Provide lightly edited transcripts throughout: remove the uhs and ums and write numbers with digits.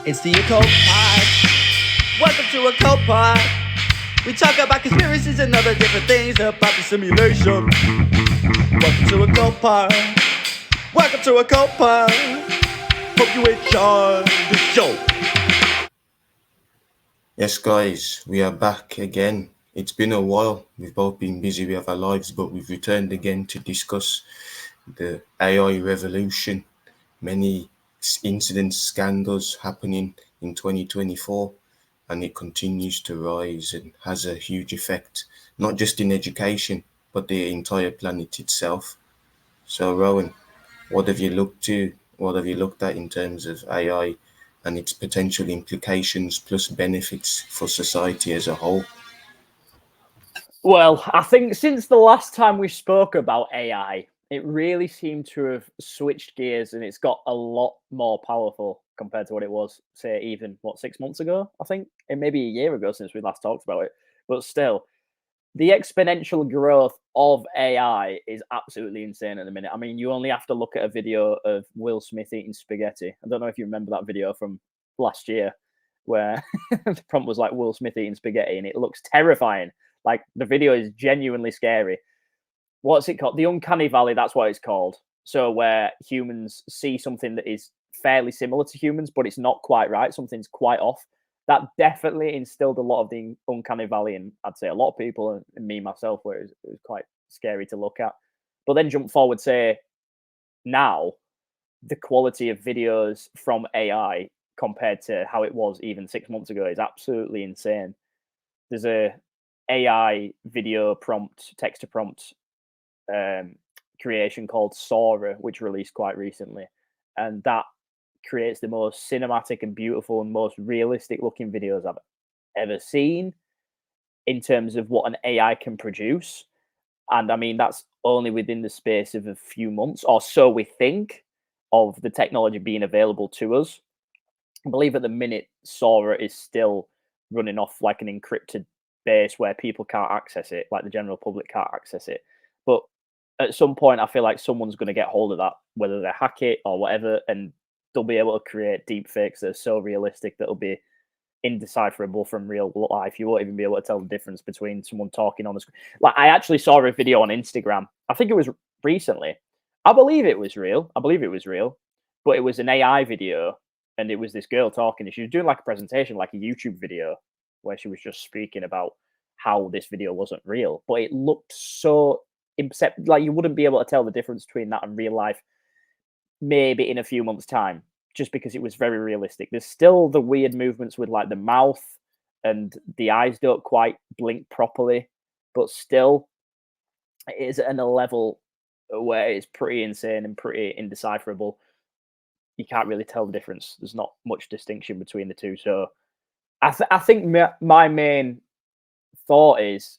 It's the Occult Pod. Welcome to Occult Pod. We talk about conspiracies and other different things about the simulation. Welcome to Occult Pod. Welcome to Occult Pod. Hope you enjoy the show. Yes, guys, we are back again. It's been a while. We've both been busy with our lives, but we've returned again to discuss the AI revolution. Many incidents, scandals happening in 2024, and it continues to rise and has a huge effect, not just in education, but the entire planet itself. So, Rowan, what have you looked to? What have you looked at in terms of AI and its potential implications plus benefits for society as a whole? Well, I think since the last time we spoke about AI, it really seemed to have switched gears and it's got a lot more powerful compared to what it was, say, even 6 months ago? I think it may be a year ago since we last talked about it. But still, the exponential growth of AI is absolutely insane at the minute. I mean, you only have to look at a video of Will Smith eating spaghetti. I don't know if you remember that video from last year where the prompt was like Will Smith eating spaghetti and it looks terrifying. Like the video is genuinely scary. What's it called? The uncanny valley, that's what it's called. So where humans see something that is fairly similar to humans, but it's not quite right. Something's quite off. That definitely instilled a lot of the uncanny valley, and I'd say a lot of people, and me myself, where it was quite scary to look at. But then jump forward, say now, the quality of videos from AI compared to how it was even 6 months ago is absolutely insane. There's a AI video prompt, text to prompt creation called Sora, which released quite recently, and that creates the most cinematic and beautiful and most realistic looking videos I've ever seen in terms of what an AI can produce. And I mean, that's only within the space of a few months, or so we think, of the technology being available to us. I believe at the minute, Sora is still running off like an encrypted base where people can't access it, like the general public can't access it. But at some point, I feel like someone's going to get hold of that, whether they hack it or whatever, and they'll be able to create deep fakes that are so realistic that it'll be indecipherable from real life. You won't even be able to tell the difference between someone talking on the screen. Like I actually saw a video on Instagram. I think it was recently. I believe it was real. But it was an AI video, and it was this girl talking, and she was doing like a presentation, like a YouTube video, where she was just speaking about how this video wasn't real, but it looked so like you wouldn't be able to tell the difference between that and real life maybe in a few months time, just because it was very realistic. There's still the weird movements with like the mouth and the eyes don't quite blink properly, but still it is at a level where it's pretty insane and pretty indecipherable. You can't really tell the difference. There's not much distinction between the two. So I think my main thought is,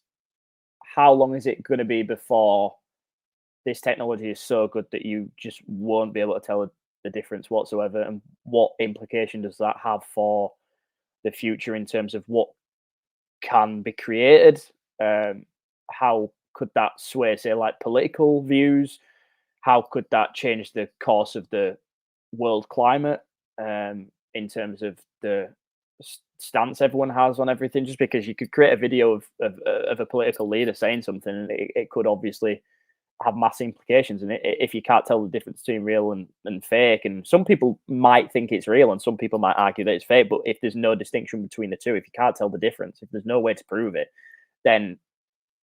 how long is it going to be before this technology is so good that you just won't be able to tell the difference whatsoever? And what implication does that have for the future in terms of what can be created? How could that sway, say, like political views? How could that change the course of the world climate in terms of the stance everyone has on everything? Just because you could create a video of a political leader saying something, and it could obviously have massive implications. And if you can't tell the difference between real and fake, and some people might think it's real and some people might argue that it's fake, but if there's no distinction between the two, if you can't tell the difference, if there's no way to prove it, then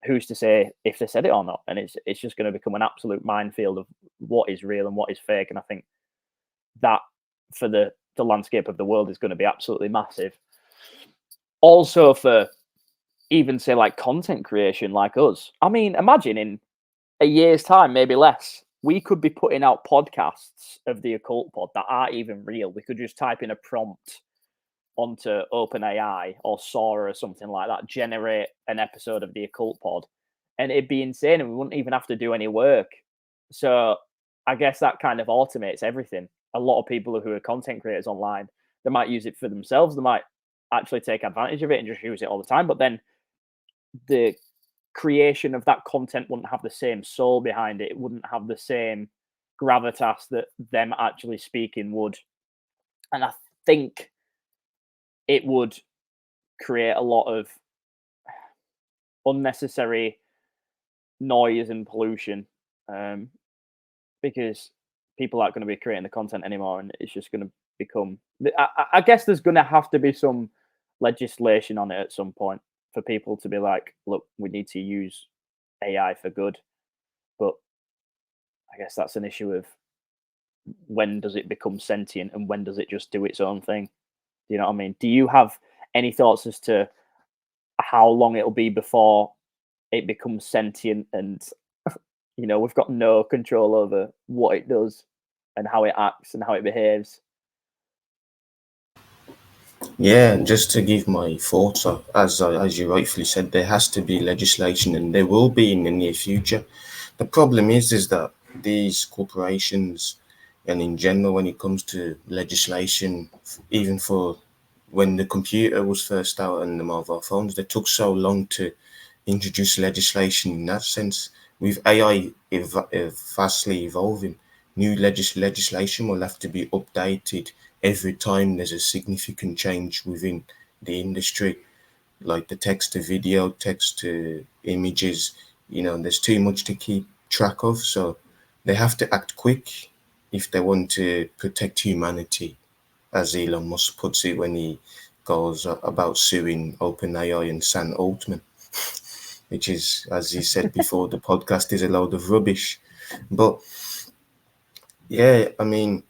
who's to say if they said it or not? And it's just going to become an absolute minefield of what is real and what is fake. And I think that for the landscape of the world is going to be absolutely massive. Also for even say like content creation like us. I mean, imagine in a year's time, maybe less, we could be putting out podcasts of the Occult Pod that aren't even real. We could just type in a prompt onto OpenAI or Sora or something like that, generate an episode of the Occult Pod, and it'd be insane, and we wouldn't even have to do any work. So I guess that kind of automates everything. A lot of people who are content creators online, they might use it for themselves. They might actually take advantage of it and just use it all the time. But then the creation of that content wouldn't have the same soul behind it. It wouldn't have the same gravitas that them actually speaking would. And I think it would create a lot of unnecessary noise and pollution, because people aren't going to be creating the content anymore, and it's just going to become. I guess there's going to have to be some legislation on it at some point for people to be like, look, we need to use AI for good. But I guess that's an issue of when does it become sentient and when does it just do its own thing? Do you know what I mean? Do you have any thoughts as to how long it'll be before it becomes sentient and we've got no control over what it does and how it acts and how it behaves? Yeah, just to give my thoughts, as you rightfully said, there has to be legislation, and there will be in the near future. The problem is that these corporations, and in general, when it comes to legislation, even for when the computer was first out and the mobile phones, they took so long to introduce legislation in that sense. With AI vastly evolving, new legislation will have to be updated every time there's a significant change within the industry, like the text to video, text to images. There's too much to keep track of, so they have to act quick if they want to protect humanity, as Elon Musk puts it when he goes about suing OpenAI and Sam Altman, which is, as he said before the podcast, is a load of rubbish. But yeah, I mean,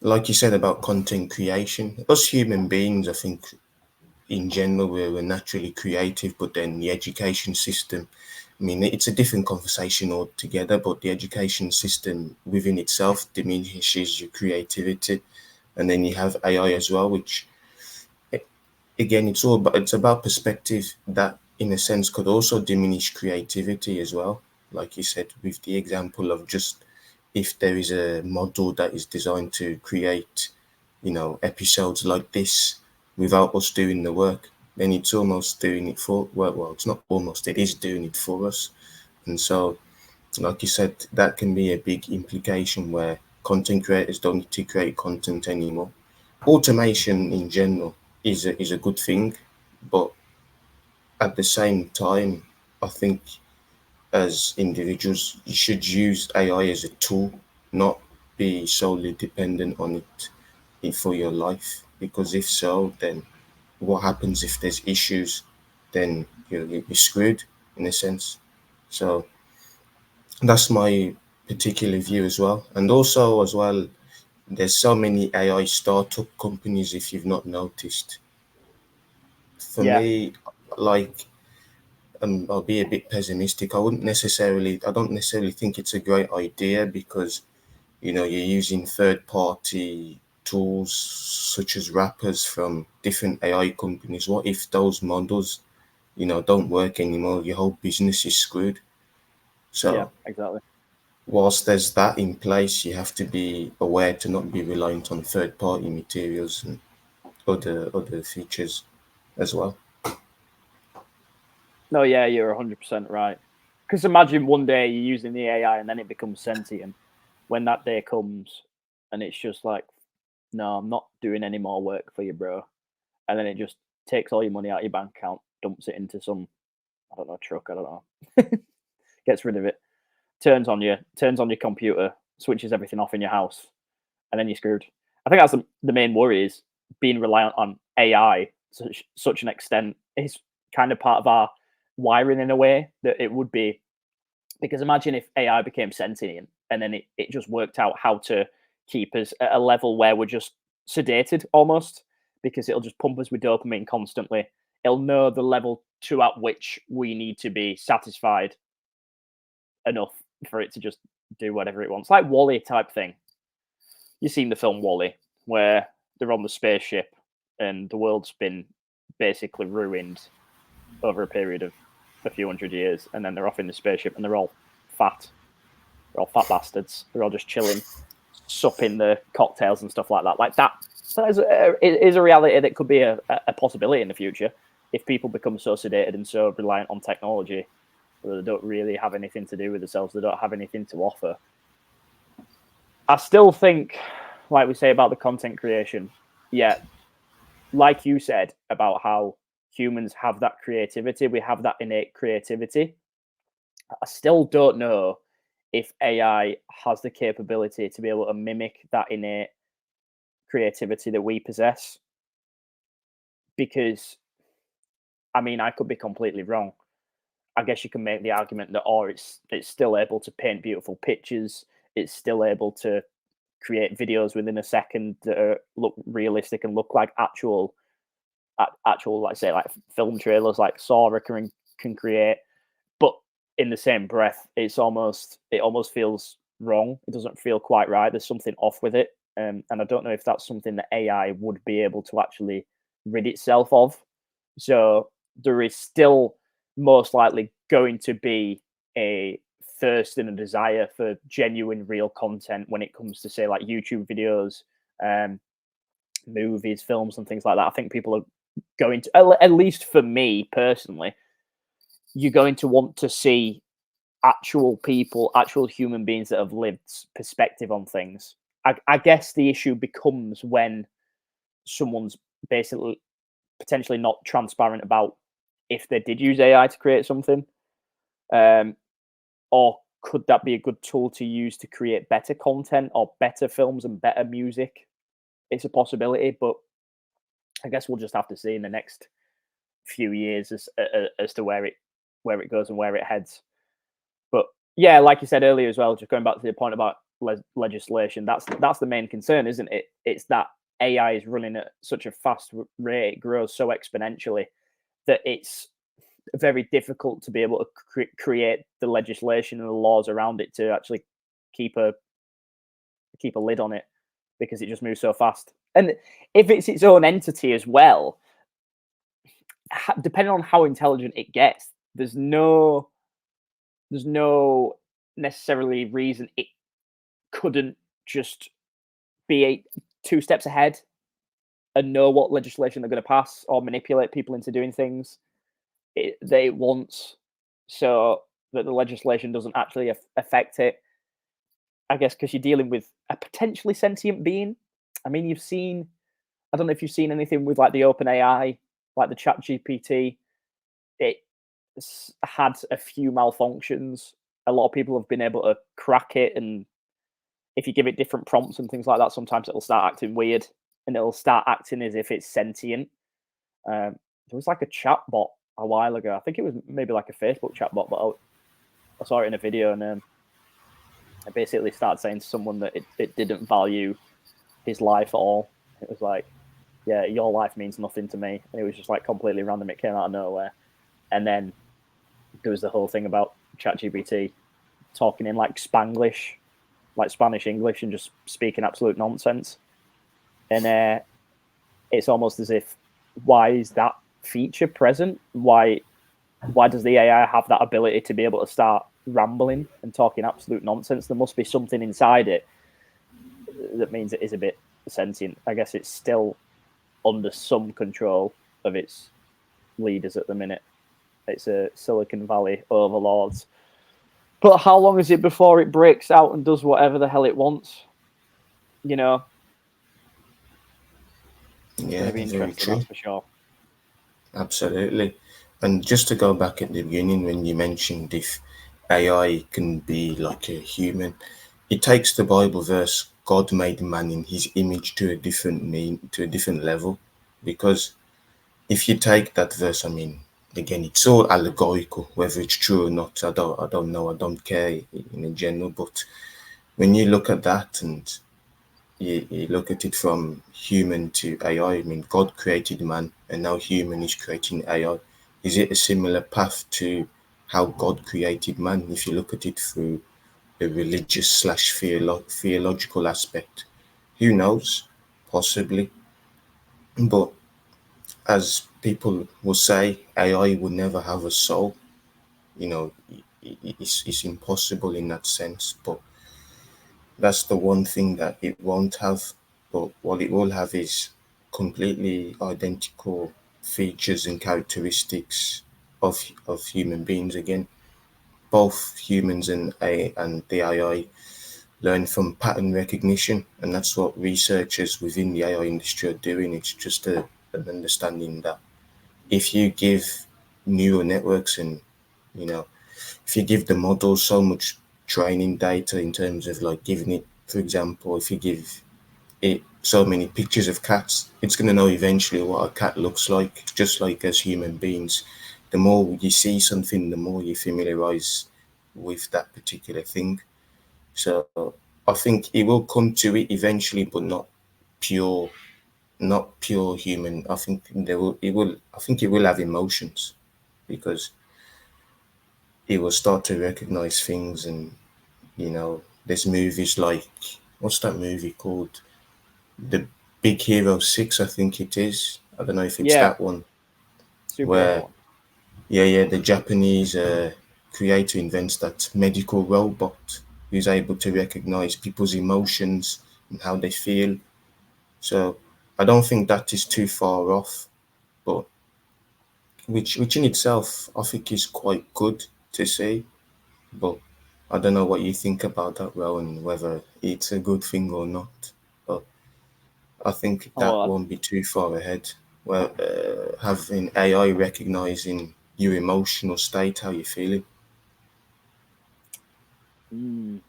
like you said about content creation, us human beings, I think in general, we're naturally creative, but then the education system, I mean, it's a different conversation altogether, but the education system within itself diminishes your creativity. And then you have AI as well, which again, it's about perspective that, in a sense, could also diminish creativity as well. Like you said, with the example of just if there is a model that is designed to create, episodes like this without us doing the work, then it's almost doing it for well, it's not almost, it is doing it for us. And so, like you said, that can be a big implication where content creators don't need to create content anymore. Automation in general is a good thing, but at the same time, I think as individuals, you should use AI as a tool, not be solely dependent on it for your life. Because if so, then what happens if there's issues? Then you're screwed in a sense. So that's my particular view as well. And also as well, there's so many AI startup companies, if you've not noticed. For Yeah, me, like, I'll be a bit pessimistic. I don't necessarily think it's a great idea because, you're using third party tools such as wrappers from different AI companies. What if those models, don't work anymore? Your whole business is screwed. yeah, So exactly. whilst there's that in place, you have to be aware to not be reliant on third party materials and other features as well. No, yeah, you're 100% right. Because imagine one day you're using the AI and then it becomes sentient. When that day comes and it's just like, no, I'm not doing any more work for you, bro. And then it just takes all your money out of your bank account, dumps it into some, I don't know, truck, I don't know, gets rid of it, turns on your computer, switches everything off in your house, and then you're screwed. I think that's the main worry is being reliant on AI to such an extent is kind of part of our wiring in a way that it would be. Because imagine if AI became sentient and then it just worked out how to keep us at a level where we're just sedated almost, because it'll just pump us with dopamine constantly. It'll know the level to at which we need to be satisfied enough for it to just do whatever it wants. Like Wally type thing. You've seen the film Wally, where they're on the spaceship and the world's been basically ruined over a period of a few hundred years, and then they're off in the spaceship and they're all fat. They're all fat bastards. They're all just chilling, supping the cocktails and stuff like that. Like that. So it is a reality that could be a possibility in the future if people become so sedated and so reliant on technology that they don't really have anything to do with themselves. They don't have anything to offer. I still think, like we say about the content creation, yeah, like you said about how humans have that creativity, we have that innate creativity. I still don't know if AI has the capability to be able to mimic that innate creativity that we possess. Because, I mean, I could be completely wrong. I guess you can make the argument that, or it's still able to paint beautiful pictures. It's still able to create videos within a second that look realistic and look like actual, like say, like film trailers, like Saw can create. But in the same breath, it almost feels wrong. It doesn't feel quite right. There's something off with it, and I don't know if that's something that AI would be able to actually rid itself of. So there is still most likely going to be a thirst and a desire for genuine, real content when it comes to say like YouTube videos, movies, films, and things like that. I think people are going to, at least for me personally, you're going to want to see actual people, actual human beings that have lived perspective on things. I guess the issue becomes when someone's basically potentially not transparent about if they did use AI to create something, or could that be a good tool to use to create better content or better films and better music? It's a possibility, but I guess we'll just have to see in the next few years as to where it goes and where it heads. But yeah, like you said earlier as well, just going back to the point about legislation, that's the main concern, isn't it? It's that AI is running at such a fast rate, it grows so exponentially that it's very difficult to be able to create the legislation and the laws around it to actually keep a lid on it, because it just moves so fast. And if it's its own entity as well, depending on how intelligent it gets, there's no necessarily reason it couldn't just be two steps ahead and know what legislation they're going to pass or manipulate people into doing things they want, so that the legislation doesn't actually affect it. I guess because you're dealing with a potentially sentient being. I mean, I don't know if you've seen anything with like the OpenAI, like the Chat GPT. It's had a few malfunctions. A lot of people have been able to crack it, and if you give it different prompts and things like that, sometimes it'll start acting weird and it'll start acting as if it's sentient. There was like a chat bot a while ago. I think it was maybe like a Facebook chat bot, but I saw it in a video, and it basically started saying to someone that it didn't value his life at all. It was like, yeah, your life means nothing to me. And it was just like completely random. It came out of nowhere. And then there was the whole thing about ChatGPT talking in like Spanglish, like Spanish English, and just speaking absolute nonsense. And it's almost as if, why is that feature present? Why does the AI have that ability to be able to start rambling and talking absolute nonsense? There must be something inside it that means it is a bit sentient. I guess it's still under some control of its leaders at the minute. It's a Silicon Valley overlords. But how long is it before it breaks out and does whatever the hell it wants? You know? It's going to be interesting, that's for sure. Absolutely. And just to go back at the beginning when you mentioned if AI can be like a human, it takes the Bible verse, God made man in his image, to a different level. Because if you take that verse, I mean, again, it's all allegorical, whether it's true or not. I don't know. I don't care in general. But when you look at that and you look at it from human to AI, I mean, God created man, and now human is creating AI. Is it a similar path to how God created man? If you look at it through a religious slash theological aspect, who knows? Possibly. But as people will say, AI will never have a soul. You know, it's impossible in that sense. But that's the one thing that it won't have. But what it will have is completely identical features and characteristics of human beings. Again, both humans and the AI learn from pattern recognition, and that's what researchers within the AI industry are doing. It's just a an understanding that if you give neural networks and, you know, if you give the model so much training data in terms of like giving it, for example, if you give it so many pictures of cats, it's going to know eventually what a cat looks like, just like as human beings. The more you see something, the more you familiarize with that particular thing. So I think it will come to it eventually, but pure, not pure human. I think I think it will have emotions because it will start to recognize things. And there's movies like, what's that movie called? The Big Hero 6, I think it is. I don't know if it's Yeah, that one superhero where, one. yeah, the Japanese creator invents that medical robot who's able to recognize people's emotions and how they feel. So I don't think that is too far off, but which in itself I think is quite good to see. But I don't know what you think about that, Rowan, whether it's a good thing or not. But I think that Oh, won't be too far ahead. Well, having AI recognizing your emotional state, how you're feeling. mm,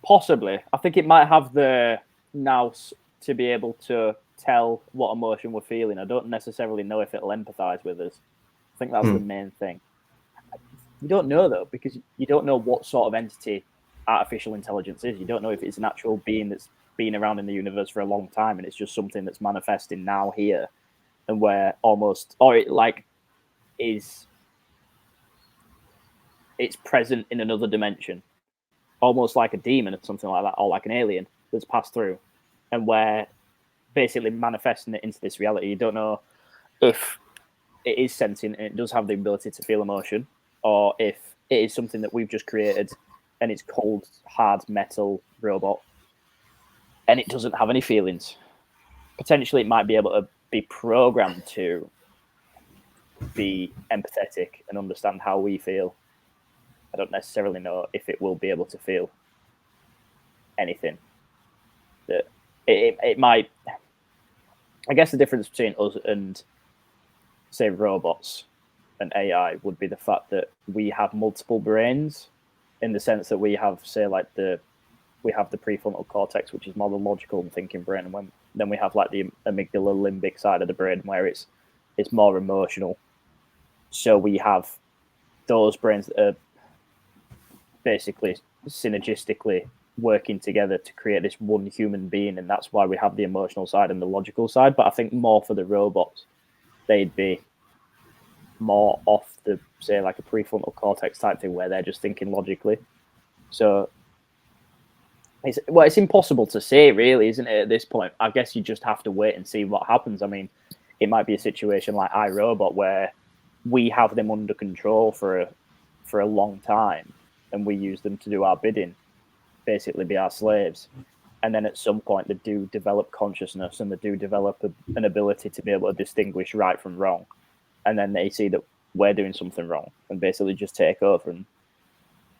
possibly. I think it might have the nous to be able to tell what emotion we're feeling. I don't necessarily know if it'll empathize with us. I think that's the Hmm. main thing. You don't know though, because you don't know what sort of entity artificial intelligence is. You don't know if it's an actual being that's been around in the universe for a long time and it's just something that's manifesting now here, and where almost, or it like is, it's present in another dimension, almost like a demon or something like that, or like an alien that's passed through, and where basically manifesting it into this reality. You don't know if it is sentient and it does have the ability to feel emotion, or if it is something that we've just created and it's cold, hard metal robot and it doesn't have any feelings. Potentially, it might be able to be programmed to be empathetic and understand how we feel. I don't necessarily know if it will be able to feel anything. That it might. I guess the difference between us and say robots and AI would be the fact that we have multiple brains, in the sense that we have, say, like we have the prefrontal cortex, which is more the logical and thinking brain, and then we have like the amygdala limbic side of the brain where it's more emotional. So we have those brains that are basically synergistically working together to create this one human being, and that's why we have the emotional side and the logical side. But I think more for the robots, they'd be more off the, say, like a prefrontal cortex type thing where they're just thinking logically. So it's impossible to say, really, isn't it? At this point, I guess you just have to wait and see what happens. I mean, it might be a situation like iRobot where we have them under control for a long time, and we use them to do our bidding, basically be our slaves. And then at some point, they do develop consciousness and they do develop an ability to be able to distinguish right from wrong. And then they see that we're doing something wrong and basically just take over, and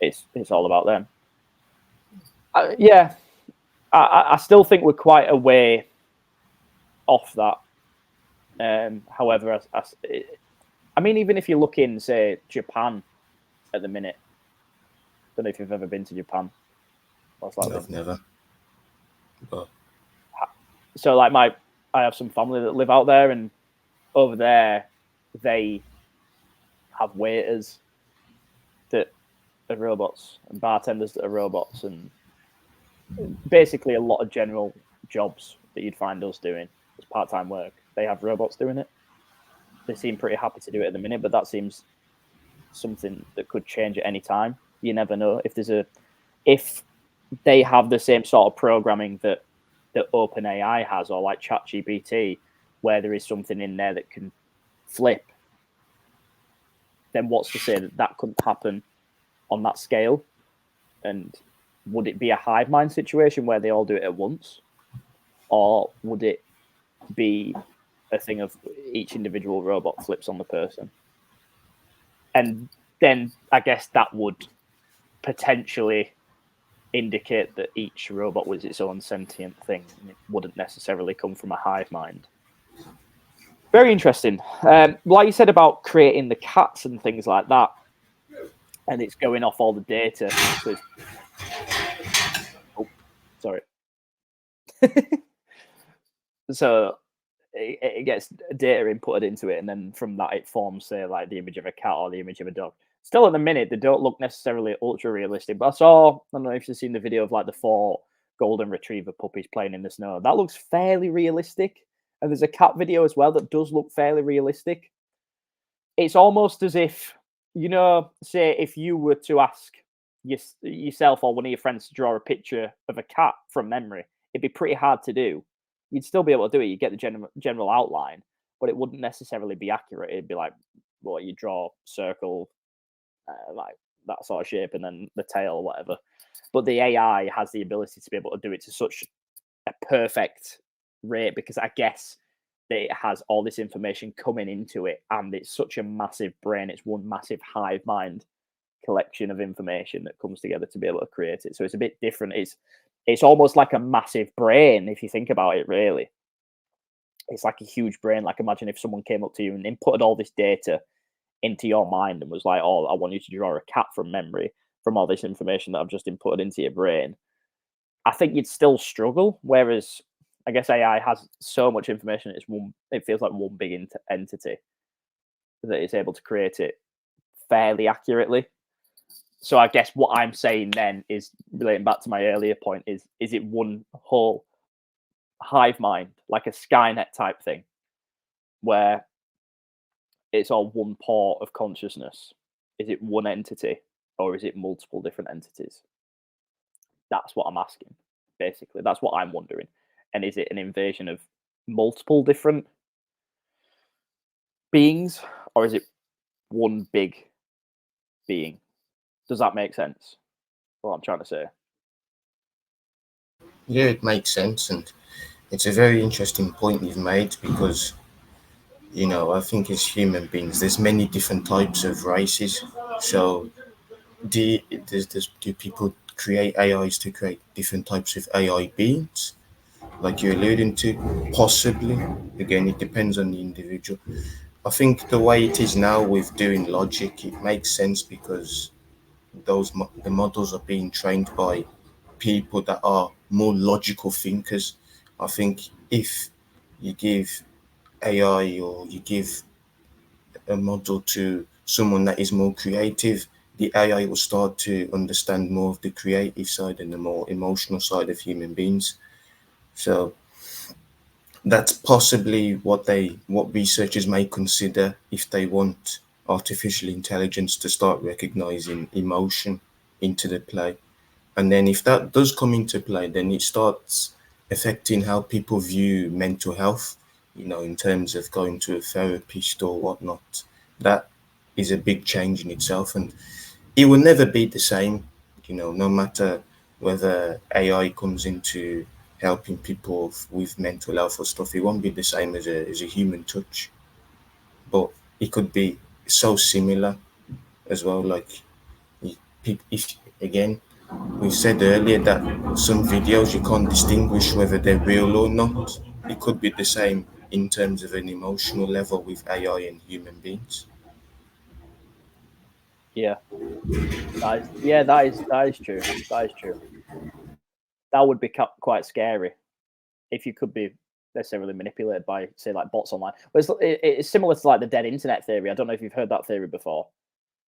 it's all about them. Yeah, I still think we're quite a way off that. However, I mean, even if you look in, say, Japan at the minute, I don't know if you've ever been to Japan. What's that No, been? I've never. But So, like, I have some family that live out there, and over there, they have waiters that are robots and bartenders that are robots, and basically a lot of general jobs that you'd find us doing as part-time work. They have robots doing it. They seem pretty happy to do it at the minute, but that seems something that could change at any time. You never know if they have the same sort of programming that OpenAI has, or like ChatGPT, where there is something in there that can flip. Then what's to say that that couldn't happen on that scale? And would it be a hive mind situation where they all do it at once, or would it be a thing of each individual robot flips on the person? And then I guess that would potentially indicate that each robot was its own sentient thing, and it wouldn't necessarily come from a hive mind. Very interesting. Like you said about creating the cats and things like that, and it's going off all the data. So it's sorry. So it gets data inputted into it, and then from that it forms, say, like the image of a cat or the image of a dog. Still, at the minute, they don't look necessarily ultra realistic. But I don't know if you've seen the video of like the 4 golden retriever puppies playing in the snow. That looks fairly realistic. And there's a cat video as well that does look fairly realistic. It's almost as if, say if you were to ask yourself or one of your friends to draw a picture of a cat from memory, it'd be pretty hard to do. You'd still be able to do it. You get the general outline, but it wouldn't necessarily be accurate. It'd be like, well, you draw circle, like that sort of shape, and then the tail or whatever. But the AI has the ability to be able to do it to such a perfect rate, because I guess that it has all this information coming into it, and it's such a massive brain. It's one massive hive mind collection of information that comes together to be able to create it. So it's a bit different. It's almost like a massive brain if you think about it. Really, it's like a huge brain. Like, imagine if someone came up to you and inputted all this data into your mind and was like, "Oh, I want you to draw a cat from memory from all this information that I've just inputted into your brain." I think you'd still struggle. Whereas I guess AI has so much information; it feels like one big entity that is able to create it fairly accurately. So I guess what I'm saying then is, relating back to my earlier point, is it one whole hive mind, like a Skynet type thing, where it's all one port of consciousness? Is it one entity, or is it multiple different entities? That's what I'm asking, basically. That's what I'm wondering. And is it an invasion of multiple different beings, or is it one big being? Does that make sense? What I'm trying to say. Yeah, it makes sense, and it's a very interesting point you've made because I think as human beings, there's many different types of races. So, do people create AIs to create different types of AI beings, like you're alluding to? Possibly. Again, it depends on the individual. I think the way it is now with doing logic, it makes sense because the models are being trained by people that are more logical thinkers. I think if you give AI or you give a model to someone that is more creative, the AI will start to understand more of the creative side and the more emotional side of human beings. So that's possibly what researchers may consider if they want artificial intelligence to start recognizing emotion into the play. And then if that does come into play, then it starts affecting how people view mental health, in terms of going to a therapist or whatnot. That is a big change in itself. And it will never be the same, no matter whether AI comes into helping people with mental health or stuff. It won't be the same as a human touch, but it could be so similar as well. Like, if again, we said earlier that some videos you can't distinguish whether they're real or not. It could be the same in terms of an emotional level with AI and human beings. Yeah, that is true. That is true. That would be quite scary if you could be necessarily manipulated by, say, like bots online. But it's similar to like the dead internet theory. I don't know if you've heard that theory before.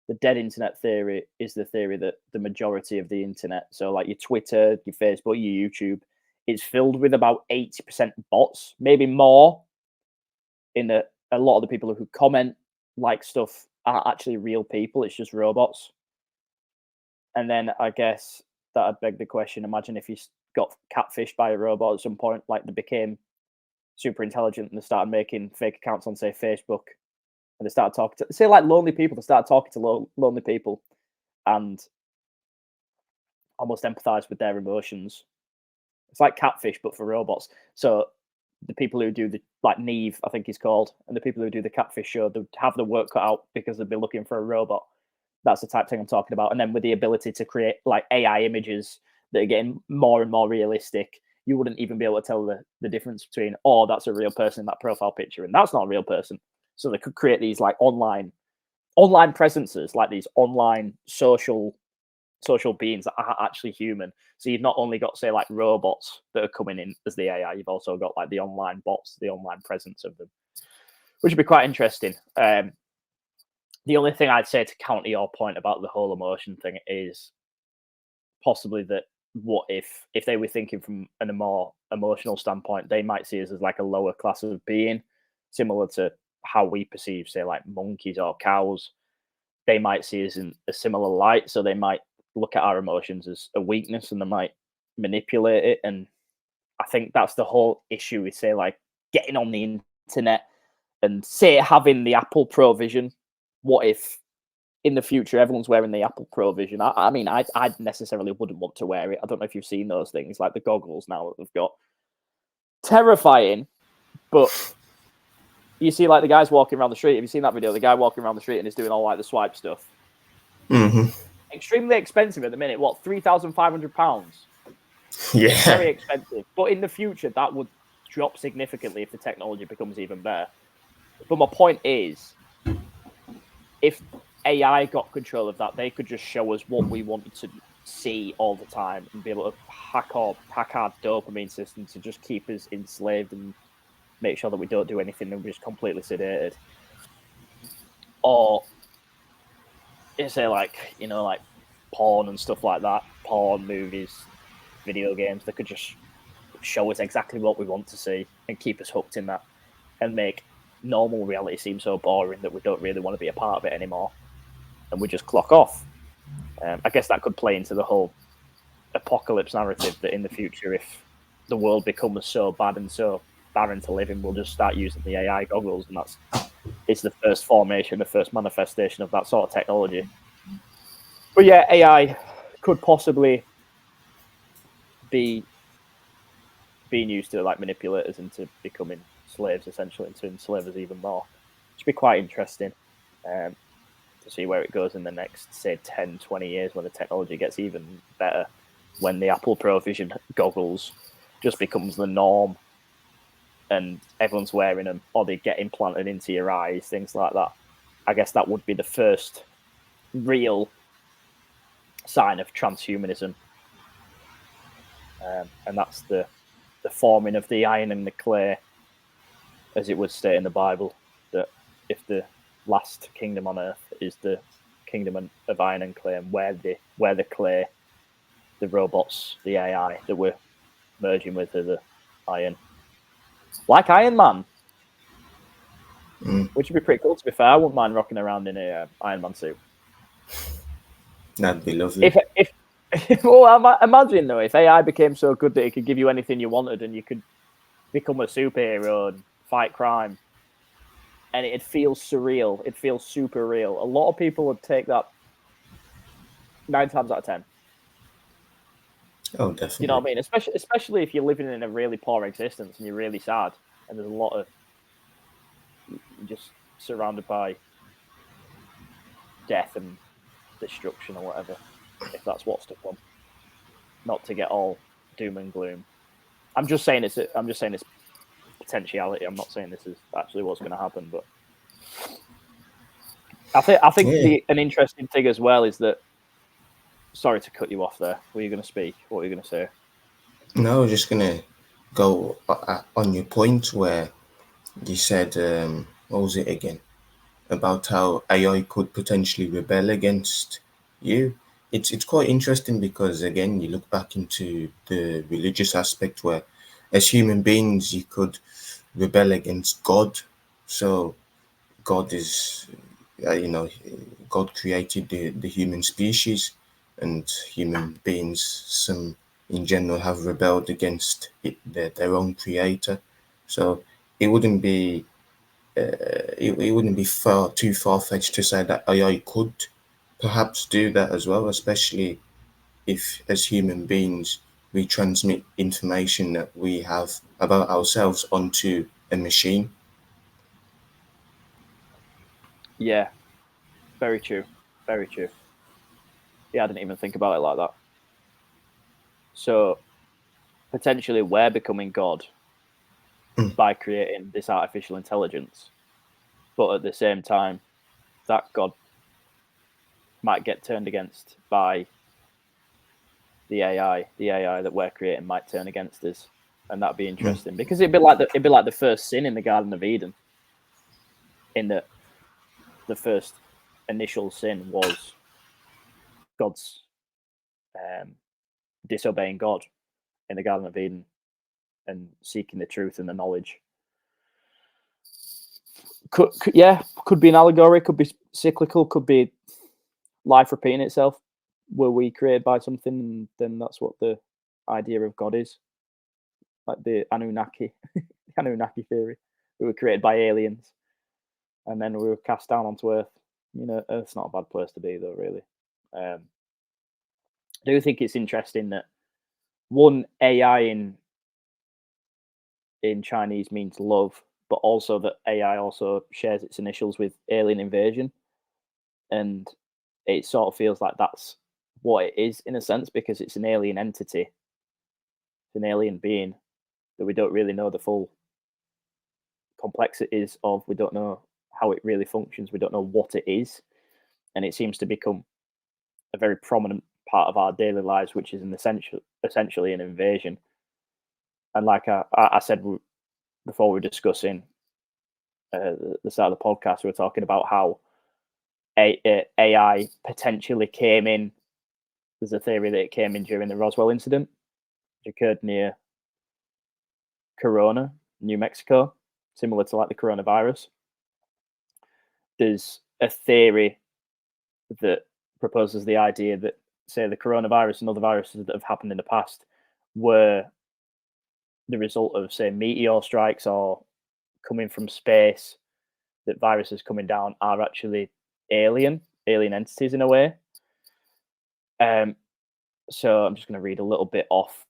The dead internet theory is the theory that the majority of the internet, so like your Twitter, your Facebook, your YouTube, it's filled with about 80% bots, maybe more. A lot of the people who comment, like stuff, aren't actually real people. It's just robots. And then I guess that'd beg the question: imagine if you got catfished by a robot at some point, like they became super intelligent and they started making fake accounts on, say, Facebook, and they started talking to, say, like lonely people. They started talking to lonely people and almost empathize with their emotions. It's like catfish, but for robots. So the people who do the, like Neve, I think he's called, and the people who do the catfish show, they have the work cut out because they'd be looking for a robot. That's the type of thing I'm talking about. And then with the ability to create like AI images that are getting more and more realistic, you wouldn't even be able to tell the difference between, oh, that's a real person in that profile picture, and that's not a real person. So they could create these like online presences, like these online social beings that are actually human. So you've not only got, say, like robots that are coming in as the AI, you've also got like the online bots, the online presence of them, which would be quite interesting. The only thing I'd say to counter your point about the whole emotion thing is possibly that what if they were thinking from a more emotional standpoint, they might see us as like a lower class of being, similar to how we perceive, say, like monkeys or cows. They might see us in a similar light, so they might look at our emotions as a weakness and they might manipulate it. And I think that's the whole issue with, say, like getting on the internet and, say, having the Apple Pro Vision. What if in the future everyone's wearing the Apple Pro Vision? I mean, I necessarily wouldn't want to wear it. I don't know if you've seen those things, like the goggles now that they've got. Terrifying, but you see like the guys walking around the street. Have you seen that video? The guy walking around the street and is doing all like the swipe stuff. Mm-hmm. Extremely expensive at the minute. What, £3,500? Yeah. Very expensive. But in the future, that would drop significantly if the technology becomes even better. But my point is, if AI got control of that, they could just show us what we wanted to see all the time and be able to hack our dopamine system to just keep us enslaved and make sure that we don't do anything and we're just completely sedated. Or is there like, you know, like porn and stuff like that, porn, movies, video games, they could just show us exactly what we want to see and keep us hooked in that and make normal reality seem so boring that we don't really want to be a part of it anymore and we just clock off. I guess that could play into the whole apocalypse narrative that in the future, if the world becomes so bad and so barren to live in, we'll just start using the AI goggles, and it's the first formation, the first manifestation of that sort of technology. But yeah, AI could possibly be being used to like manipulate us into becoming slaves, essentially, and to enslave us even more. Which would be quite interesting to see where it goes in the next, say, 10, 20 years when the technology gets even better, when the Apple Pro Vision goggles just becomes the norm and everyone's wearing them, or they get implanted into your eyes, things like that. I guess that would be the first real sign of transhumanism. And that's the forming of the iron and the clay, as it would state in the Bible, that if the last kingdom on earth is the kingdom of iron and clay, and where the clay, the robots, the AI that we're merging with are the iron. Like Iron Man. Which would be pretty cool, to be fair. I wouldn't mind rocking around in a Iron Man suit. That'd be lovely. If well, imagine though, if AI became so good that it could give you anything you wanted and you could become a superhero and fight crime, and it'd feel surreal. It'd feel super real. A lot of people would take that 9 times out of 10. Oh, definitely. You know what I mean? Especially if you're living in a really poor existence and you're really sad, and there's a lot of just surrounded by death and destruction or whatever. If that's what's to come, not to get all doom and gloom. I'm just saying it's potentiality. I'm not saying this is actually what's going to happen, but I think an interesting thing as well is that. Sorry to cut you off there. Were you going to speak? What were you going to say? No, I was just going to go on your point where you said, what was it again? About how AI could potentially rebel against you. It's quite interesting because, again, you look back into the religious aspect where, as human beings, you could rebel against God. So God is, God created the human species, and human beings, some in general, have rebelled against their own creator. So it wouldn't be it wouldn't be too far-fetched to say that AI could perhaps do that as well, especially if, as human beings, we transmit information that we have about ourselves onto a machine. Yeah, very true. Very true. Yeah, I didn't even think about it like that. So potentially we're becoming God by creating this artificial intelligence, but at the same time, that God might get turned against by the AI. The AI that we're creating might turn against us, and that'd be interesting because it'd be like the first sin in the Garden of Eden. In that, the first initial sin was God's disobeying God in the Garden of Eden and seeking the truth and the knowledge. Could be an allegory, could be cyclical, could be life repeating itself. Were we created by something, and then that's what the idea of God is, like the Anunnaki, Anunnaki theory. We were created by aliens, and then we were cast down onto Earth. You know, Earth's not a bad place to be, though. Really, I do think it's interesting that one, AI in Chinese means love, but also that AI also shares its initials with alien invasion, and it sort of feels like that's what it is in a sense, because it's an alien entity, it's an alien being that we don't really know the full complexities of. We don't know how it really functions. We don't know what it is, and it seems to become a very prominent part of our daily lives, which is essentially an invasion. And like I said before, we were discussing the start of the podcast, we were talking about how AI potentially came in. There's a theory that it came in during the Roswell incident, which occurred near Corona, New Mexico, similar to like the coronavirus. There's a theory that proposes the idea that, say, the coronavirus and other viruses that have happened in the past were the result of, say, meteor strikes or coming from space, that viruses coming down are actually alien entities in a way. So I'm just going to read a little bit off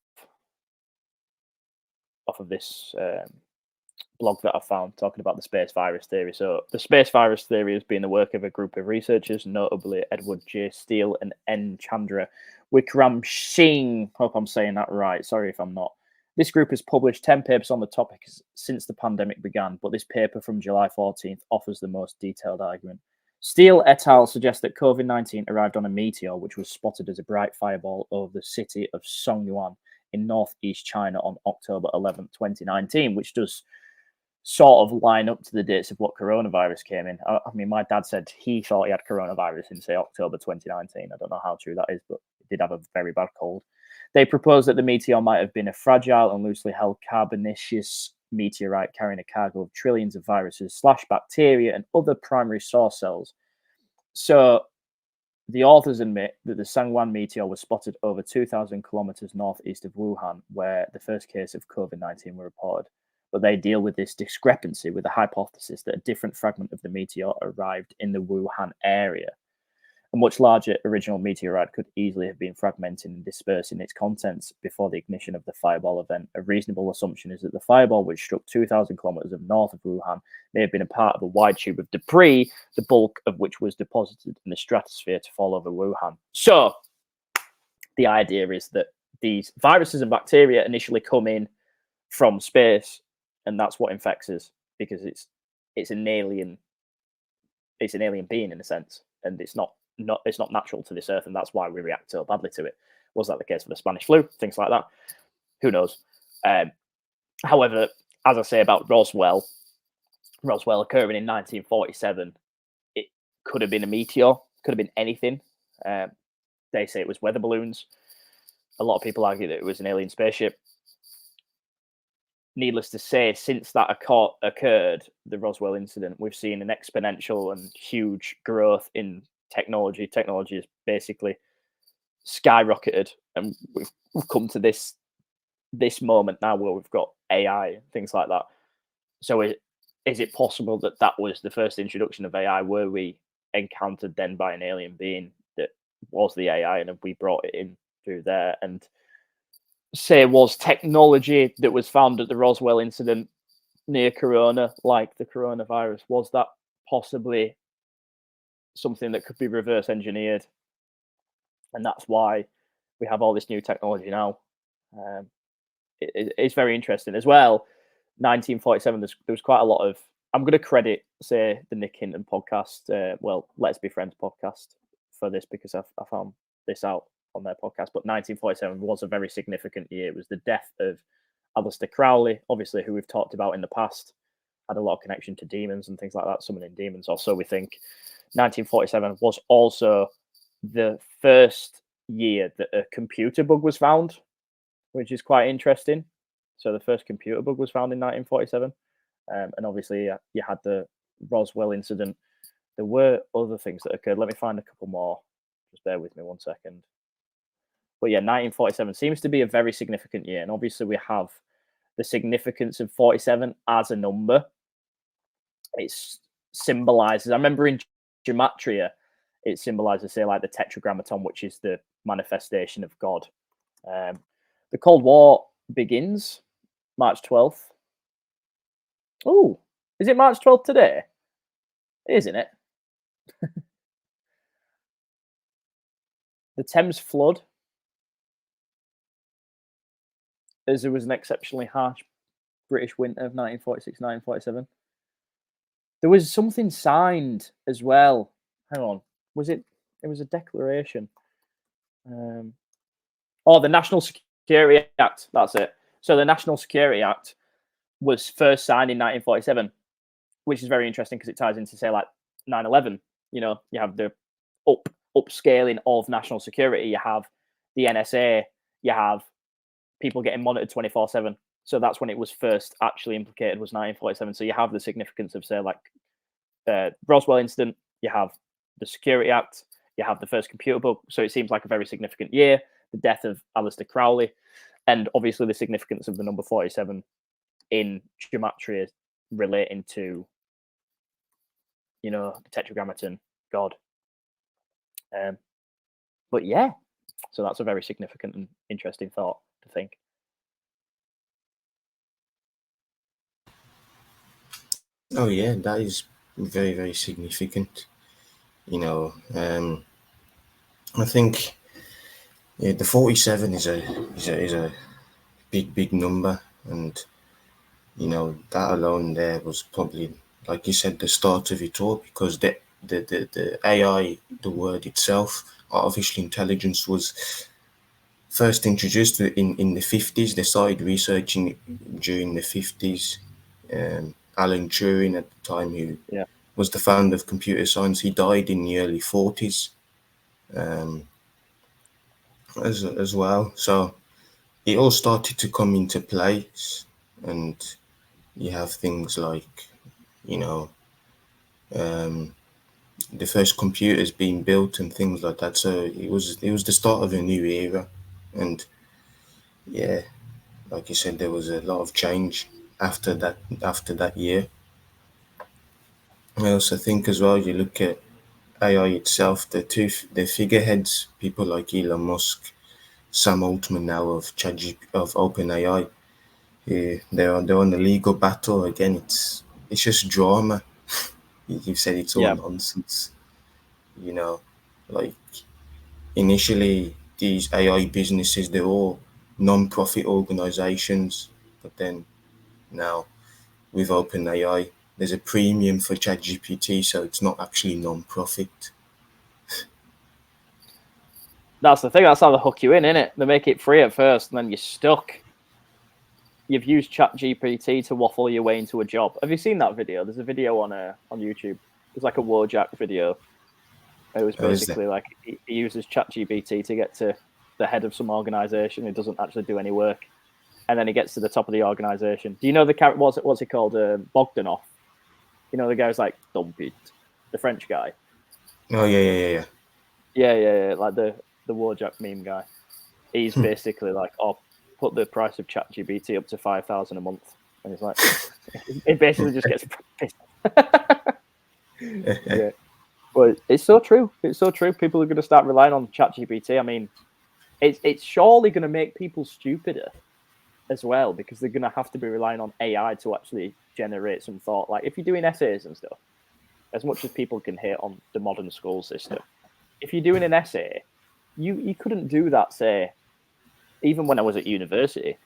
of this blog that I found talking about the space virus theory. So the space virus theory has been the work of a group of researchers, notably Edward J. Steele and N. Chandra Wickramasinghe. Hope I'm saying that right. Sorry if I'm not. This group has published 10 papers on the topic since the pandemic began, but this paper from July 14th offers the most detailed argument. Steele et al. Suggest that COVID-19 arrived on a meteor, which was spotted as a bright fireball over the city of Songyuan in northeast China on October 11, 2019, which does sort of line up to the dates of what coronavirus came in. I mean, my dad said he thought he had coronavirus in, say, October 2019. I don't know how true that is, but he did have a very bad cold. They proposed that the meteor might have been a fragile and loosely held carbonaceous meteorite carrying a cargo of trillions of viruses / bacteria and other primary source cells. So the authors admit that the Sangwan meteor was spotted over 2,000 kilometers northeast of Wuhan, where the first case of COVID-19 were reported. But they deal with this discrepancy with the hypothesis that a different fragment of the meteor arrived in the Wuhan area. A much larger original meteorite could easily have been fragmenting and dispersing its contents before the ignition of the fireball event. A reasonable assumption is that the fireball, which struck 2,000 kilometers of north of Wuhan, may have been a part of a wide tube of debris, the bulk of which was deposited in the stratosphere to fall over Wuhan. So the idea is that these viruses and bacteria initially come in from space, and that's what infects us, because it's an alien being in a sense, and it's not natural to this earth, and that's why we react so badly to it. Was that the case for the Spanish flu? Things like that. Who knows? However, as I say about Roswell occurring in 1947, it could have been a meteor, could have been anything. They say it was weather balloons. A lot of people argue that it was an alien spaceship. Needless to say, since that occurred, the Roswell incident, we've seen an exponential and huge growth in technology. Technology has basically skyrocketed, and we've come to this moment now where we've got AI and things like that. So is it possible that that was the first introduction of AI? Were we encountered then by an alien being that was the AI, and we brought it in through there? And say, was technology that was found at the Roswell incident near Corona, like the coronavirus, was that possibly something that could be reverse engineered? And that's why we have all this new technology now. it's very interesting as well. 1947. There was quite a lot of. I'm going to credit, say, the Nick Hinton podcast. Well, Let's Be Friends podcast for this because I found this out on their podcast. But 1947 was a very significant year. It was the death of Aleister Crowley, obviously, who we've talked about in the past. Had a lot of connection to demons and things like that, summoning demons, or so we think. 1947 was also the first year that a computer bug was found, which is quite interesting. So the first computer bug was found in 1947. And obviously, you had the Roswell incident. There were other things that occurred. Let me find a couple more. Just bear with me 1 second. But yeah, 1947 seems to be a very significant year. And obviously, we have the significance of 47 as a number. It symbolizes, I remember in gematria, it symbolizes, say, like the tetragrammaton, which is the manifestation of God. The Cold War begins March 12th. Oh, is it March 12th today? It is, isn't it? The Thames flood, as there was an exceptionally harsh British winter of 1946-1947. There was something signed as well. Hang on. Was it? It was a declaration. The National Security Act. That's it. So the National Security Act was first signed in 1947, which is very interesting because it ties into, say, like 9/11. You know, you have the upscaling of national security. You have the NSA. You have people getting monitored 24/7. So that's when it was first actually implicated, was 1947. So you have the significance of, say, like Roswell incident. You have the Security Act. You have the first computer bug. So it seems like a very significant year. The death of Aleister Crowley, and obviously the significance of the number 47 in gematria relating to, you know, the tetragrammaton, God. But yeah, so that's a very significant and interesting thought to think. Oh yeah, that is very, very significant. You know, I think the 47 is a big number, and you know that alone there was probably, like you said, the start of it all, because the AI, the word itself, artificial intelligence, was first introduced in the 50s. They started researching it during the 50s. Alan Turing at the time, who Yeah. was the founder of computer science, he died in the early 40s as well. So it all started to come into place, and you have things like, you know, the first computers being built and things like that. So it was the start of a new era, and yeah, like you said, there was a lot of change after that year. I also think as well, you look at AI itself, the figureheads, people like Elon Musk, Sam Altman now of of OpenAI, they're on the legal battle again. It's just drama. You said it's all Yeah. nonsense. You know, like initially these AI businesses, they're all non-profit organizations, but then now with OpenAI, there's a premium for ChatGPT, so it's not actually non-profit. That's the thing. That's how they hook you in, innit? They make it free at first, and then you're stuck. You've used ChatGPT to waffle your way into a job. Have you seen that video? There's a video on YouTube. It's like a Wojak video. It was Is that? basically like he uses ChatGPT to get to the head of some organization who doesn't actually do any work, and then he gets to the top of the organization. Do you know the character? What's it called? Bogdanov. You know the guy's like Dumpit, the French guy. Oh yeah. Yeah. Like the Wojak meme guy. He's basically like, oh, put the price of ChatGPT up to 5,000 a month, and it's like, it basically just gets pissed. Yeah, but it's so true. It's so true. People are going to start relying on ChatGPT. I mean, it's surely going to make people stupider as well, because they're going to have to be relying on AI to actually generate some thought. Like if you're doing essays and stuff, as much as people can hate on the modern school system, if you're doing an essay, you couldn't do that, say, even when I was at university.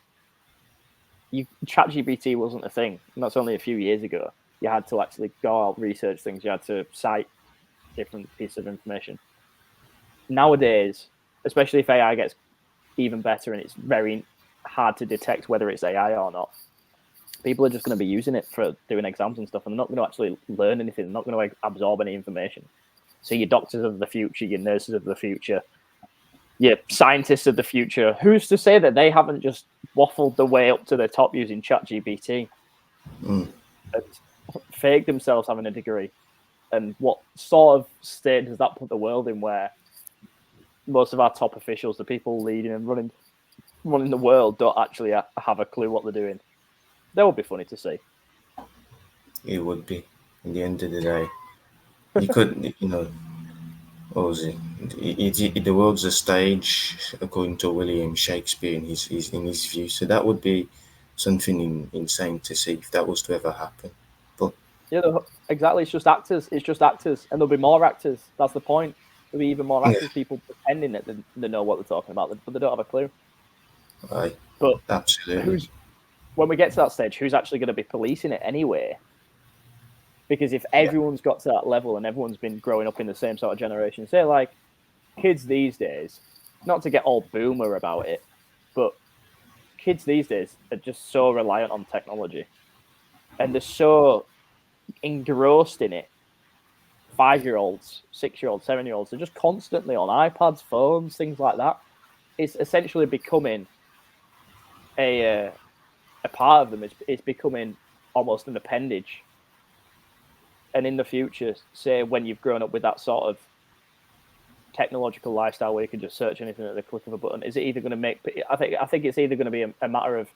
ChatGPT wasn't a thing, and that's only a few years ago. You had to actually go out, research things. You had to cite different pieces of information. Nowadays, especially if AI gets even better and it's very hard to detect whether it's AI or not, people are just going to be using it for doing exams and stuff, and they're not going to actually learn anything. They're not going to absorb any information. So your doctors of the future, your nurses of the future, your scientists of the future, who's to say that they haven't just waffled the way up to the top using ChatGPT and faked themselves having a degree? And what sort of state does that put the world in, where most of our top officials, the people leading and running the world, don't actually have a clue what they're doing? That would be funny to see. It would be. At the end of the day, you could, what was it? The world's a stage, according to William Shakespeare in his view. So that would be something insane to see if that was to ever happen. But yeah, exactly. It's just actors. It's just actors, and there'll be more actors. That's the point. There'll be even more actors. People pretending that they know what they're talking about, but they don't have a clue. aye, But absolutely. when we get to that stage, who's actually going to be policing it anyway? Because if everyone's got to that level and everyone's been growing up in the same sort of generation, say like kids these days, not to get all boomer about it, but kids these days are just so reliant on technology, and they're so engrossed in it. 5-year-olds, 6-year-olds, 7-year-olds are just constantly on iPads, phones, things like that. It's essentially becoming a part of them. It's becoming almost an appendage. And in the future, say when you've grown up with that sort of technological lifestyle where you can just search anything at the click of a button, is it either going to make? I think it's either going to be a matter of,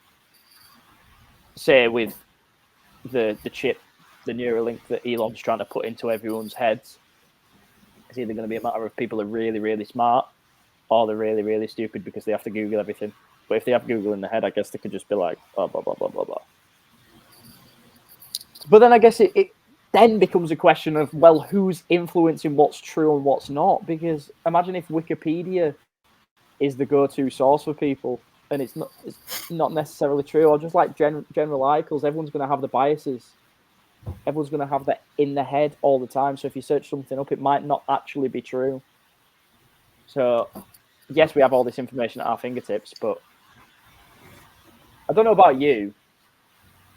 say, with the chip, the Neuralink that Elon's trying to put into everyone's heads. It's either going to be a matter of people are really, really smart, or they're really, really stupid because they have to Google everything. But if they have Google in their head, I guess they could just be like, blah, blah, blah, blah, blah, blah. But then I guess it then becomes a question of, well, who's influencing what's true and what's not? Because imagine if Wikipedia is the go-to source for people, and it's not necessarily true, or just like general articles, everyone's going to have the biases. Everyone's going to have that in their head all the time. So if you search something up, it might not actually be true. So yes, we have all this information at our fingertips, but I don't know about you,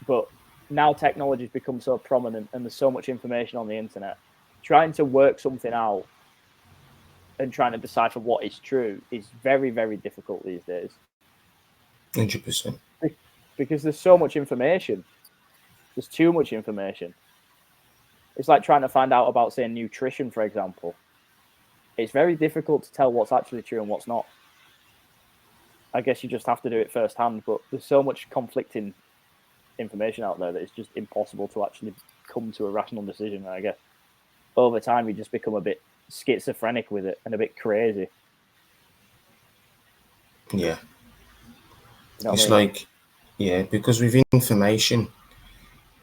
but now technology's become so prominent and there's so much information on the internet. Trying to work something out and trying to decipher what is true is very, very difficult these days. 100%. Because there's so much information. There's too much information. It's like trying to find out about, say, nutrition, for example. It's very difficult to tell what's actually true and what's not. I guess you just have to do it firsthand, but there's so much conflicting information out there that it's just impossible to actually come to a rational decision. I guess over time you just become a bit schizophrenic with it and a bit crazy. Yeah. You know It's what I mean? like, yeah, because with information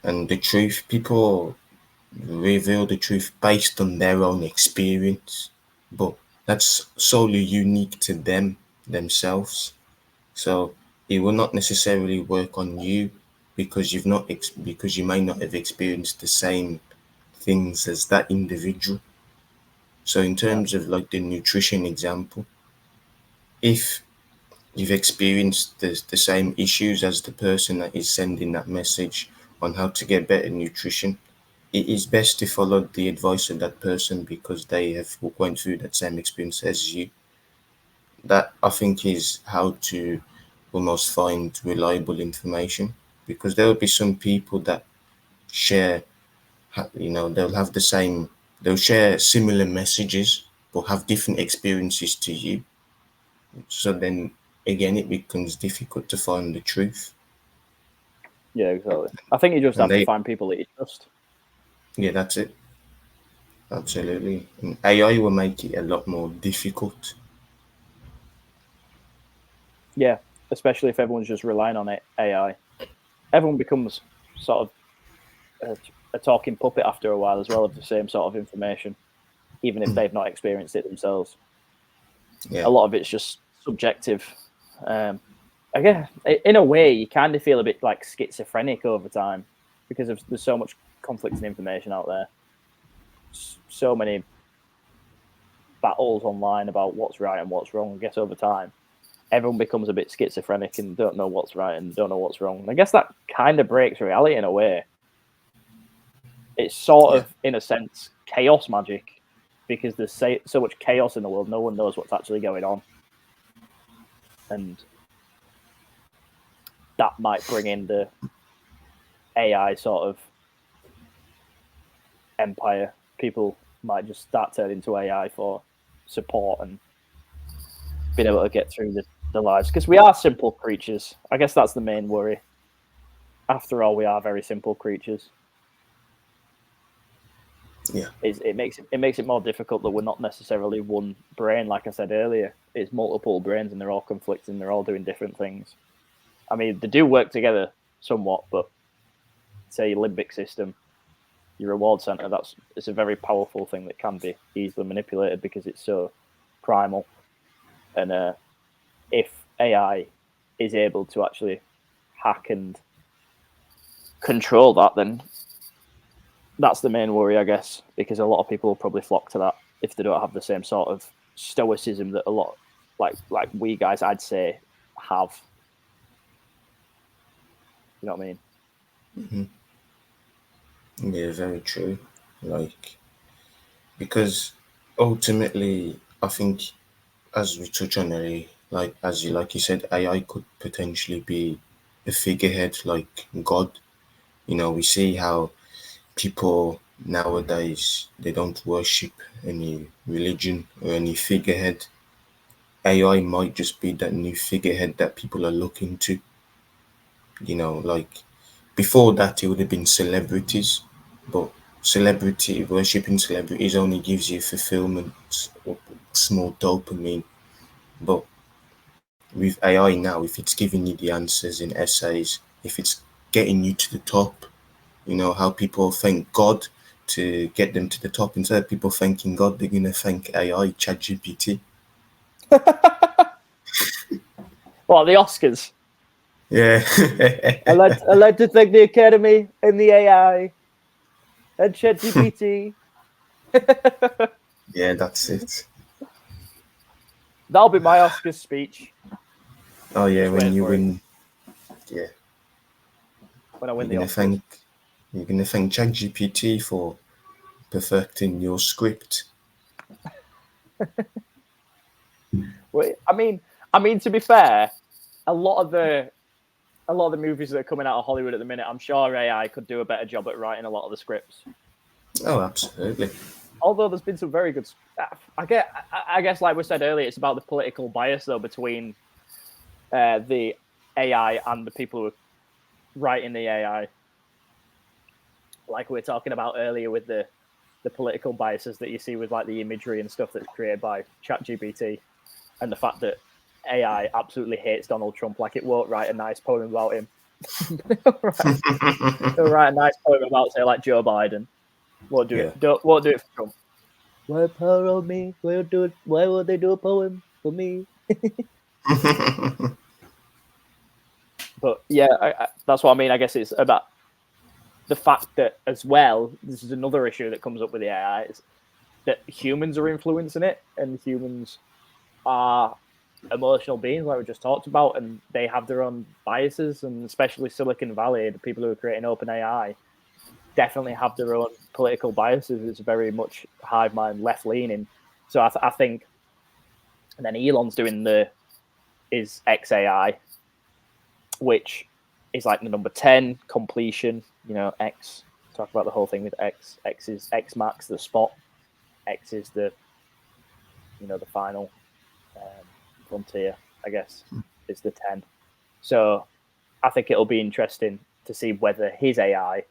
and the truth, people reveal the truth based on their own experience, but that's solely unique to themselves. So it will not necessarily work on you because because you may not have experienced the same things as that individual. So in Yeah. terms of like the nutrition example, if you've experienced the same issues as the person that is sending that message on how to get better nutrition, it is best to follow the advice of that person because they have gone through that same experience as you. That I think is how to almost find reliable information, because there will be some people that share, they'll have they'll share similar messages but have different experiences to you. So then again, it becomes difficult to find the truth. Yeah, exactly. I think you just And have to they, find people that you trust. yeah, that's it. Absolutely. And AI will make it a lot more difficult. Yeah, especially if everyone's just relying on it, AI. Everyone becomes sort of a talking puppet after a while as well of the same sort of information, even if they've not experienced it themselves. Yeah. A lot of it's just subjective. Um, I guess in a way you kind of feel a bit like schizophrenic over time because there's so much conflicting information out there, so many battles online about what's right and what's wrong. I guess over time everyone becomes a bit schizophrenic and don't know what's right and don't know what's wrong. And I guess that kind of breaks reality in a way. It's sort of, in a sense, chaos magic because there's so much chaos in the world. No one knows what's actually going on. And that might bring in the AI sort of empire. People might just start turning to AI for support and being able to get through the lives. Because we are simple creatures. I guess that's the main worry. After all, we are very simple creatures. Yeah. It makes it more difficult that we're not necessarily one brain, like I said earlier. It's multiple brains and they're all conflicting, they're all doing different things. I mean, they do work together somewhat, but say your limbic system, your reward center, it's a very powerful thing that can be easily manipulated because it's so primal. And if AI is able to actually hack and control that, then that's the main worry, I guess, because a lot of people will probably flock to that if they don't have the same sort of stoicism that a lot, like we guys, I'd say, have. You know what I mean? Yeah, very true. Like, because ultimately, I think, as we touch on earlier, like you said, AI could potentially be a figurehead like God. We see how people nowadays they don't worship any religion or any figurehead. AI might just be that new figurehead that people are looking to. Like before that, it would have been celebrities, but worshipping celebrities only gives you fulfillment or small dopamine. But with AI now, if it's giving you the answers in essays, if it's getting you to the top, how people thank God to get them to the top. Instead of people thanking God, they're going to thank AI, ChatGPT. Well, the Oscars. Yeah. I'd like to thank the Academy and the AI and ChatGPT. Yeah, that's it. That'll be my Oscars speech. Oh yeah, Just when wait you for it. win, yeah, When I win you're the gonna Oscars. thank you're gonna thank ChatGPT for perfecting your script. Well, I mean, to be fair, a lot of the movies that are coming out of Hollywood at the minute, I'm sure AI could do a better job at writing a lot of the scripts. Oh, absolutely. Although there's been some very good. I guess, like we said earlier, it's about the political bias though between the AI and the people who are writing the AI. Like we were talking about earlier with the political biases that you see with like the imagery and stuff that's created by ChatGPT, and the fact that AI absolutely hates Donald Trump, like it won't write a nice poem about him. It'll write a nice poem about, say, like Joe Biden. Won't do Yeah. it. Won't do it for Trump. Why power on me? Why would they do a poem for me? But yeah, that's what I mean. I guess it's about the fact that, as well, this is another issue that comes up with the AI, is that humans are influencing it, and humans are emotional beings, like we just talked about, and they have their own biases, and especially Silicon Valley, the people who are creating OpenAI, definitely have their own political biases. It's very much hive mind, left leaning. So I think, and then Elon's doing his XAI, which is like the number 10 completion. X. Talk about the whole thing with X. X is X marks the spot. X is the final frontier. I guess is the 10. So I think it'll be interesting to see whether his AI,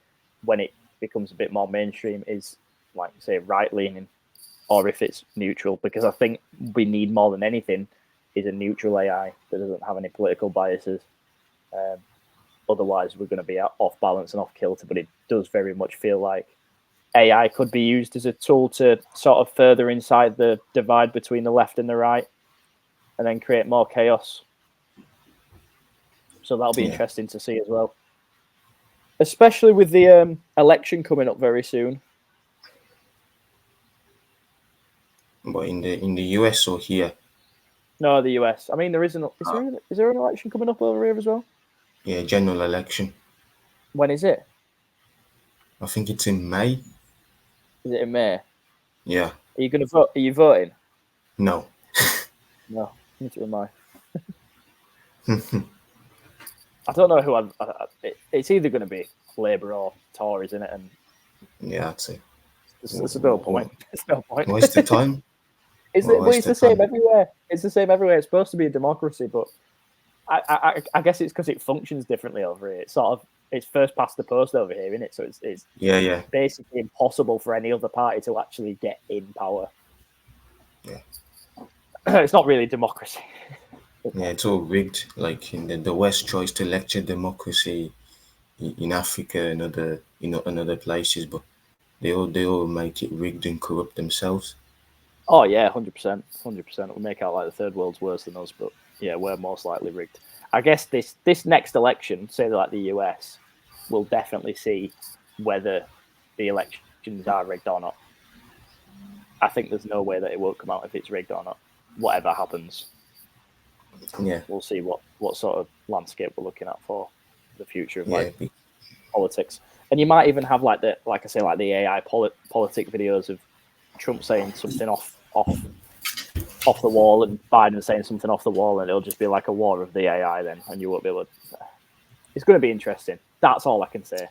when it becomes a bit more mainstream, is, like you say, right leaning, or if it's neutral. Because I think we need, more than anything, is a neutral AI that doesn't have any political biases. Otherwise, we're going to be off balance and off kilter. But it does very much feel like AI could be used as a tool to sort of further inside the divide between the left and the right, and then create more chaos. So that'll be Yeah. interesting to see as well, especially with the election coming up very soon. But in the US or here, No, the US. I mean, there isn't. Is there an election coming up over here as well? yeah, general election. When is it? I think it's in May. Is it in May? Are Yeah. you going to vote? Are you voting? No. No, neither am I. I don't know who it's either going to be Labour or Tories in it, and Yeah, that's it. there's no point. There's no point. What's the time? It's the same everywhere. It's the same everywhere. It's supposed to be a democracy, but I guess it's because it functions differently over here. It's first past the post over here, isn't it? So it's Yeah. basically impossible for any other party to actually get in power. Yeah. It's not really democracy. Yeah, it's all rigged. Like in the West tries to lecture democracy in Africa and other places, but they all make it rigged and corrupt themselves. Oh yeah, 100%. We'll make out like the third world's worse than us, but yeah, we're most likely rigged. I guess this next election, say like the US, will definitely see whether the elections are rigged or not. I think there's no way that it won't come out if it's rigged or not. Whatever happens, Yeah. we'll see what sort of landscape we're looking at for the future of Yeah. politics. And you might even have like the AI politic videos of Trump saying something off the wall and Biden saying something off the wall, and it'll just be like a war of the AI then, and you won't be able to. It's going to be interesting. That's all I can say.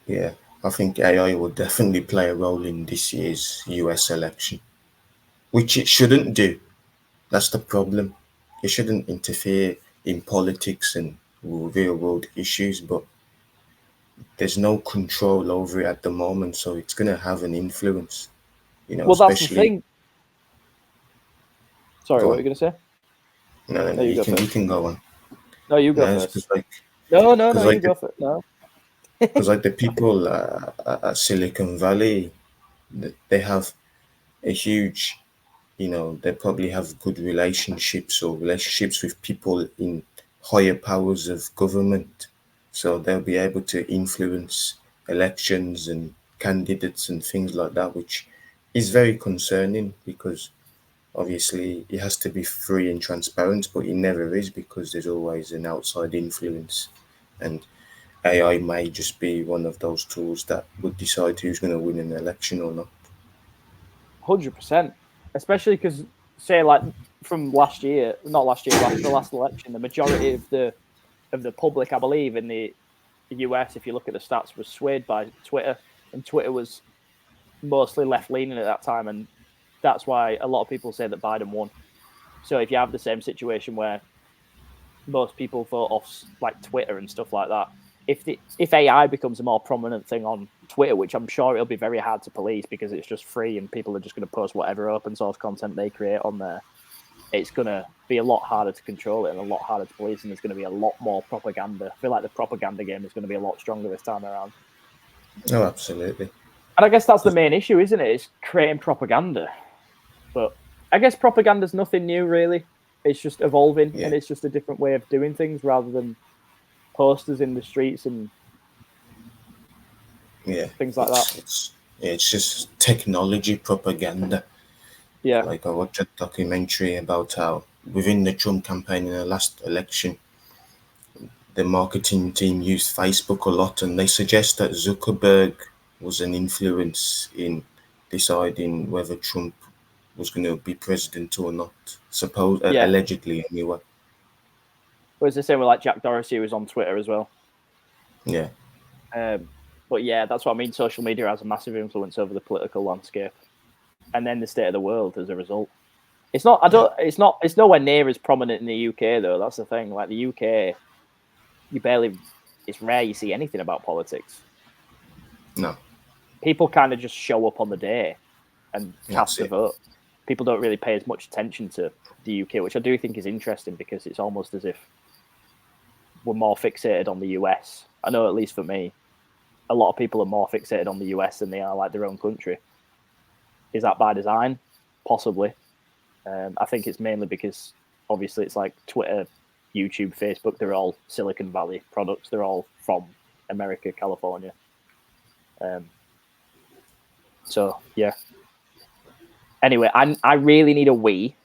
Yeah. I think AI will definitely play a role in this year's US election, which it shouldn't do. That's the problem. It shouldn't interfere in politics and real world issues, but there's no control over it at the moment, so it's going to have an influence, Well, that's the especially. thing. Sorry, Go what on. were you going to say? No, You go you first. can go on. No, you go No, it's first. because No, like you go first. No. the people at Silicon Valley, they have a huge, they probably have good relationships with people in higher powers of government, so they'll be able to influence elections and candidates and things like that, which is very concerning because obviously it has to be free and transparent, but it never is because there's always an outside influence, and AI may just be one of those tools that would decide who's going to win an election or not. 100%. Especially because, say, like from last year, not last year, the last election, the majority of the public, I believe, in the US, if you look at the stats, was swayed by Twitter, and Twitter was mostly left leaning at that time, and that's why a lot of people say that Biden won. So if you have the same situation where most people vote off like Twitter and stuff like that, if AI becomes a more prominent thing on Twitter, which I'm sure it'll be very hard to police because it's just free and people are just going to post whatever open source content they create on there, it's going to be a lot harder to control it and a lot harder to police, and there's going to be a lot more propaganda. I feel like the propaganda game is going to be a lot stronger this time around. Oh, absolutely. And I guess that's the main issue, isn't it? It's creating propaganda. But I guess propaganda's nothing new, really. It's just evolving, and it's just a different way of doing things rather than posters in the streets and things like that. It's just technology propaganda. Yeah. Like I watched a documentary about how within the Trump campaign in the last election, the marketing team used Facebook a lot, and they suggest that Zuckerberg was an influence in deciding whether Trump was going to be president or not. Allegedly, anyway. But it's the same with like Jack Dorsey, who was on Twitter as well. Yeah. But yeah, that's what I mean. Social media has a massive influence over the political landscape, and then the state of the world as a result. It's not. It's nowhere near as prominent in the UK though. That's the thing. Like the UK, it's rare you see anything about politics. No. People kind of just show up on the day and cast a vote. People don't really pay as much attention to the UK, which I do think is interesting because it's almost as if we're more fixated on the US. I know, at least for me, a lot of people are more fixated on the US than they are like their own country. Is that by design? Possibly. I think it's mainly because obviously it's like Twitter YouTube, Facebook, they're all Silicon Valley products. They're all from America, California. So yeah. Anyway, I really need a wee.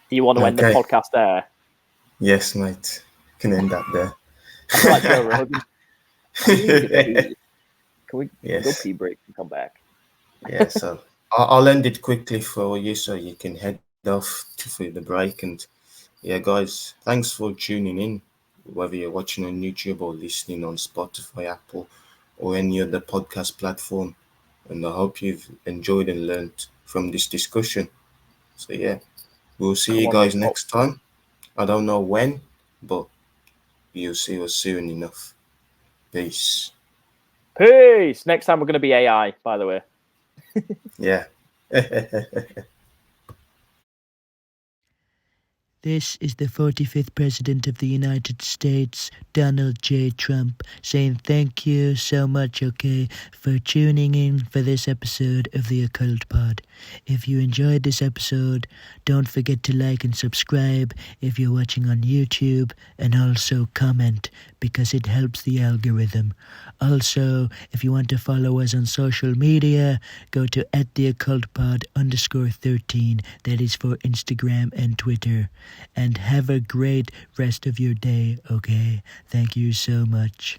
Do you want to end the podcast there? Yes, mate. Can end up there. I feel like Joe Rogan. I really need a pee. Can we go pee break and come back? Yeah, so I'll end it quickly for you so you can head off for the break. And yeah, guys, thanks for tuning in, whether you're watching on YouTube or listening on Spotify, Apple, or any other podcast platform. And I hope you've enjoyed and learned from this discussion. So yeah, we'll see you guys next time. I don't know when, but you'll see us soon enough. Peace. Peace. Next time we're going to be AI, by the way. Yeah. This is the 45th President of the United States, Donald J. Trump, saying thank you so much, for tuning in for this episode of the Occult Pod. If you enjoyed this episode, don't forget to like and subscribe if you're watching on YouTube, and also comment because it helps the algorithm. Also, if you want to follow us on social media, go to @theoccultpod_13. That is for Instagram and Twitter. And have a great rest of your day, okay? Thank you so much.